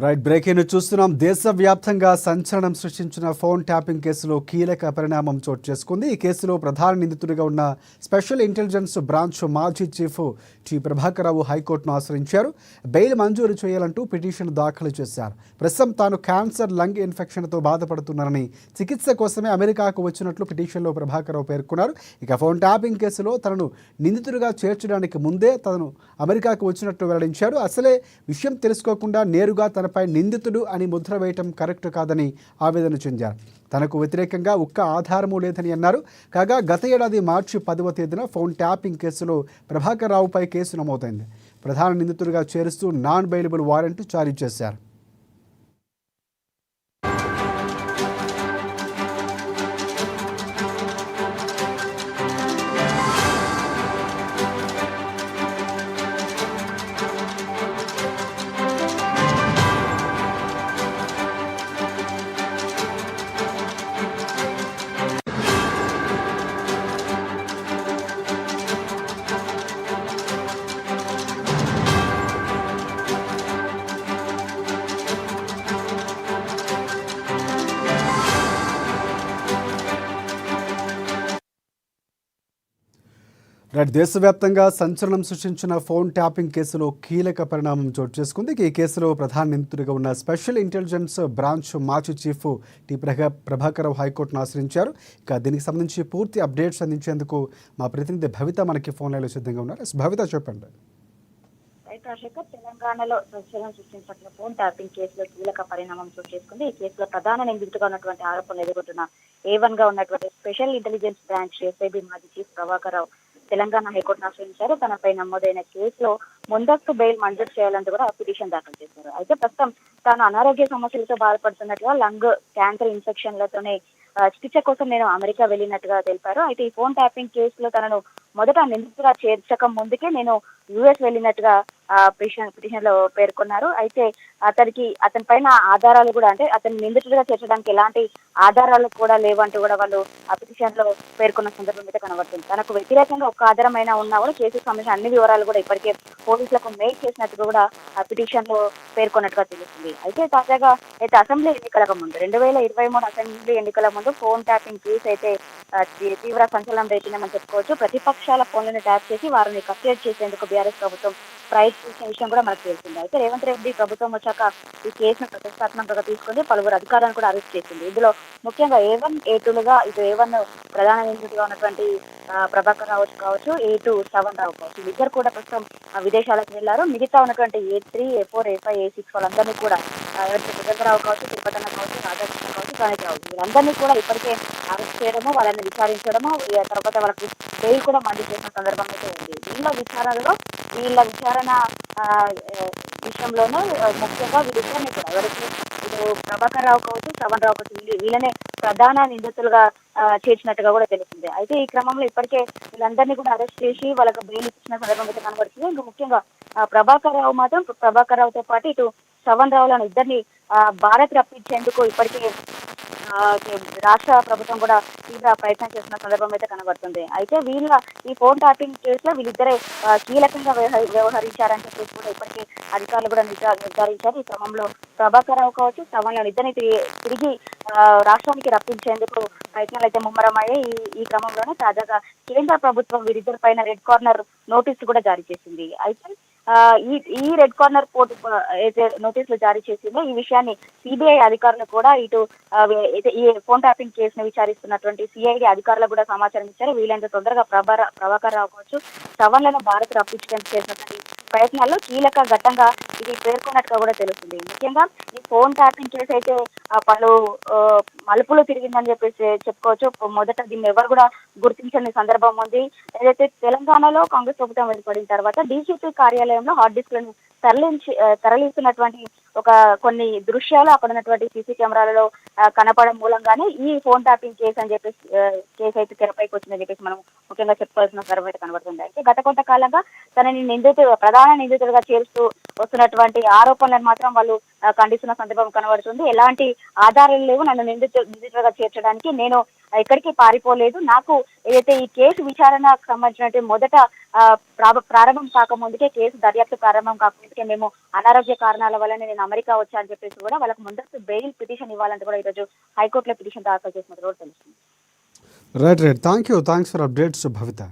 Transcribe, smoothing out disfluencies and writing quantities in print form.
Right breaking చూస్తున్నాం. దేశవ్యాప్తంగా సంచలనం సృష్టించిన ఫోన్ ట్యాపింగ్ కేసులో కీలక పరిణామం చోటు చేసుకుంది. ఈ కేసులో ప్రధాన నిందితుడిగా ఉన్న స్పెషల్ ఇంటెలిజెన్స్ బ్రాంచ్ మాజీ చీఫ్ టి ప్రభాకర్ రావు హైకోర్టును ఆశ్రయించారు. బెయిల్ మంజూరు చేయాలంటూ పిటిషన్ దాఖలు చేశారు. ప్రస్తుతం తాను క్యాన్సర్, లంగ్ ఇన్ఫెక్షన్తో బాధపడుతున్నారని, చికిత్స కోసమే అమెరికాకు వచ్చినట్లు పిటిషన్లో ప్రభాకర్ రావు పేర్కొన్నారు. ఇక ఫోన్ ట్యాపింగ్ కేసులో తనను నిందితుడిగా చేర్చడానికి ముందే తను అమెరికాకు వచ్చినట్లు వెల్లడించారు. అసలే విషయం తెలుసుకోకుండా నేరుగా తనపై నిందితుడు అని ముద్ర వేయటం కరెక్ట్ కాదని ఆవేదన చెందారు. తనకు వ్యతిరేకంగా ఒక్క ఆధారము లేదని అన్నారు. కాగా గత ఏడాది మార్చి 10వ తేదీన ఫోన్ ట్యాపింగ్ కేసులో ప్రభాకర్ రావుపై కేసు నమోదైంది. ప్రధాన నిందితుడిగా చేరుస్తూ నాన్ బెయిలబుల్ వారెంట్ జారీ చేశారు. దేశవ్యాప్తంగా సంచలనం సృష్టించిన ఫోన్ ట్యాపింగ్ కేసులో కీలక పరిణామం చోటు చేసుకుంది. ఈ కేసులో ప్రధాన నిందితుడిగా ఉన్న స్పెషల్ ఇంటెలిజెన్స్ బ్రాంచ్ మాజీ చీఫ్ టి ప్రభాకర్ రావు హైకోర్టును ఆశ్రయించారు. ఇక దీనికి సంబంధించి పూర్తి అప్డేట్స్ అందించేందుకు మా ప్రతినిధి భవిత మనకి ఫోన్ లైన్లో సిద్ధంగా ఉన్నారు. భవిత, చెప్పండి. తెలంగాణలో సంచలనం సృష్టించిన ఫోన్ ట్యాపింగ్ కేసులో కీలక పరిణామం చోటు చేసుకుంది. ఈ కేసులో ప్రధాన నిందితుడిగా ఉన్నటువంటి ఆరోపణలు ఎదుర్కొంటున్న A1 గా ఉన్నటువంటి స్పెషల్ ఇంటెలిజెన్స్ బ్రాంచ్ SIB మాజీ చీఫ్ ప్రభాకర్ రావు తెలంగాణ హైకోర్టును ఆశ్రయించారు. తనపై నమోదైన కేసులో ముందస్తు బెయిల్ మంజూరు చేయాలంటూ కూడా పిటిషన్ దాఖలు చేశారు. అయితే ప్రస్తుతం తాను అనారోగ్య సమస్యలతో బాధపడుతున్నట్టుగా, లంగ్ క్యాన్సర్ ఇన్ఫెక్షన్లతోనే చికిత్స కోసం నేను అమెరికా వెళ్ళినట్టుగా తెలిపారు. అయితే ఈ ఫోన్ ట్యాపింగ్ కేసులో తనను మొదట నిందితుడిగా చేర్చక ముందుకే నేను US వెళ్ళినట్టుగా పిటిషన్ లో పేర్కొన్నారు. అయితే అతని పైన ఆధారాలు కూడా, అంటే అతని నిందితుడిగా చేర్చడానికి ఎలాంటి ఆధారాలు కూడా లేవంటూ కూడా వాళ్ళు ఆ పిటిషన్ లో పేర్కొన్న సందర్భం అయితే కనబడుతుంది. తనకు వ్యతిరేకంగా ఒక్క ఆధారమైనా ఉన్నా కూడా కేసుకు సంబంధించిన అన్ని వివరాలు కూడా ఇప్పటికే పోలీసులకు మెయిల్ చేసినట్టుగా కూడా ఆ పిటిషన్ లో పేర్కొన్నట్టుగా తెలుస్తుంది. అయితే తాజాగా అయితే అసెంబ్లీ ఎన్నికలకు ముందు 2023 అసెంబ్లీ ఎన్నికల ముందు ఫోన్ ట్యాపింగ్ కేసు అయితే తీవ్ర సంచలనం రేపిందని చెప్పుకోవచ్చు. ప్రతిపక్షాల ఫోన్లను ట్యాప్ చేసి వారిని కస్టడీ చేసేందుకు బీఆర్ఎస్ ప్రభుత్వం ప్రయత్నించిన విషయం కూడా మనకు తెలిసింది. అయితే రేవంత్ రెడ్డి ప్రభుత్వం వచ్చాక ఈ కేసును ప్రతిష్టాత్మకంగా తీసుకుని పలువురు అధికారులను కూడా అరెస్ట్ చేసింది. ఇందులో ముఖ్యంగా A1, A2లుగా ఇటు A1 ప్రధాన నిందితుడిగా ఉన్నటువంటి ప్రభాకర్ రావు కావచ్చు, A2 శ్రవణ్ రావు కావచ్చు, వీళ్ళిద్దరు కూడా ప్రస్తుతం విదేశాలకు వెళ్లారు. మిగతా ఉన్నటువంటి A3, A4, A5, A6 వాళ్ళందరినీ కూడా రావు కావచ్చు, తిరుపతన్న కావచ్చు, రాధాకృష్ణ కావచ్చు, ప్రణీత్ రావు, వీళ్ళందరినీ కూడా ఇప్పటికే అరెస్ట్ చేయడము, వాళ్ళని విచారించడము, తర్వాత వాళ్ళకి బెయిల్ కూడా మంజూరు చేసిన సందర్భం అయితే ఉంది. వీళ్ళ విచారణ విషయంలోనూ ముఖ్యంగా వీళ్ళిద్దరిని కూడా ఎవరికి ఇప్పుడు ప్రభాకర్ రావు కావచ్చు, శ్రవణ్ రావు కావచ్చు, వీళ్ళనే ప్రధాన నిందితులుగా చేర్చినట్టుగా కూడా తెలుస్తుంది. అయితే ఈ క్రమంలో ఇప్పటికే వీళ్ళందరినీ కూడా అరెస్ట్ చేసి వాళ్ళకి బెయిల్ ఇచ్చిన సందర్భం అయితే కనబడుతుంది. ఇంకా ముఖ్యంగా ప్రభాకర్ రావుతో పాటు ఇటు శ్రవణ్ రావులను ఇద్దరిని భారత్ రప్పించేందుకు ఇప్పటికే రాష్ట్ర ప్రభుత్వం కూడా తీవ్ర ప్రయత్నం చేస్తున్న సందర్భం అయితే కనబడుతుంది. అయితే ఈ ఫోన్ ట్యాపింగ్ కేసులో వీళ్ళిద్దరే కీలకంగా వ్యవహరించారని చెప్పేసి కూడా ఇప్పటికే అధికారులు కూడా నిర్ధారించారు. ఈ క్రమంలో ప్రభాకర్ రావు కావచ్చు, శ్రవణ్ ఇద్దరిని తిరిగి రాష్ట్రానికి రప్పించేందుకు ప్రయత్నాలు అయితే ముమ్మరమయ్యాయి. ఈ క్రమంలోనే తాజాగా కేంద్ర ప్రభుత్వం వీరిద్దరి పైన రెడ్ కార్నర్ నోటీసులు కూడా జారీ చేసింది. అయితే ఈ రెడ్ కార్నర్ కోర్టు అయితే నోటీసులు జారీ చేసిందో ఈ విషయాన్ని CBI అధికారులు కూడా ఇటు ఈ ఫోన్ ట్యాపింగ్ కేసును విచారిస్తున్నటువంటి CID అధికారులకు కూడా సమాచారం ఇచ్చారు. వీలైనంత తొందరగా ప్రభాకర్ రావు కావచ్చు, శ్రవణ్లను భారత్ రప్పించడానికి చేసినటువంటి ప్రయత్నాల్లో కీలక ఘట్టంగా ఇది పేర్కొన్నట్టుగా కూడా తెలుస్తుంది. ముఖ్యంగా ఈ ఫోన్ ట్యాపింగ్ కేసు అయితే పలు మలుపులు తిరిగిందని చెప్పేసి చెప్పుకోవచ్చు. మొదట దీన్ని ఎవరు కూడా గుర్తించని సందర్భం ఉంది. ఏదైతే తెలంగాణలో కాంగ్రెస్ ప్రభుత్వం ఏర్పడిన తర్వాత DCP కార్యాలయంలో హార్డ్ డిస్క్లను తరలిస్తున్నటువంటి కొన్ని దృశ్యాలు అక్కడ ఉన్నటువంటి సీసీ కెమెరాలలో కనపడడం మూలంగానే ఈ ఫోన్ ట్యాపింగ్ కేసు అని చెప్పేసి కేసు అయితే తెరపైకి వచ్చిందని చెప్పేసి మనం ముఖ్యంగా చెప్పుకోవాల్సిన సందర్భం అయితే కనబడుతుంది. అయితే గత కొంతకాలంగా తనని ప్రధాన నిందితుడిగా చేరుస్తూ వస్తున్నటువంటి ఆరోపణలను మాత్రం వాళ్ళు ఖండిస్తున్న సందర్భం కనబడుతుంది. ఎలాంటి ఆధారాలు లేవు నన్ను నిందితుడిగా చేర్చడానికి. నేను ఎక్కడికి పారిపోలేదు. నాకు ఏదైతే ఈ కేసు విచారణకు సంబంధించినట్టు మొదట ప్రారంభం కాకముందుకే, కేసు దర్యాప్తు ప్రారంభం కాకముందుకే మేము అనారోగ్య కారణాల వల్లనే నేను అమెరికా వచ్చా అని చెప్పేసి కూడా వాళ్ళకు ముందస్తు బెయిల్ పిటిషన్ ఇవ్వాలంటే కూడా ఈరోజు హైకోర్టులో పిటిషన్ దాఖలు చేసినట్టు కూడా తెలుస్తుంది. Right. Thanks for updates Bhavitha.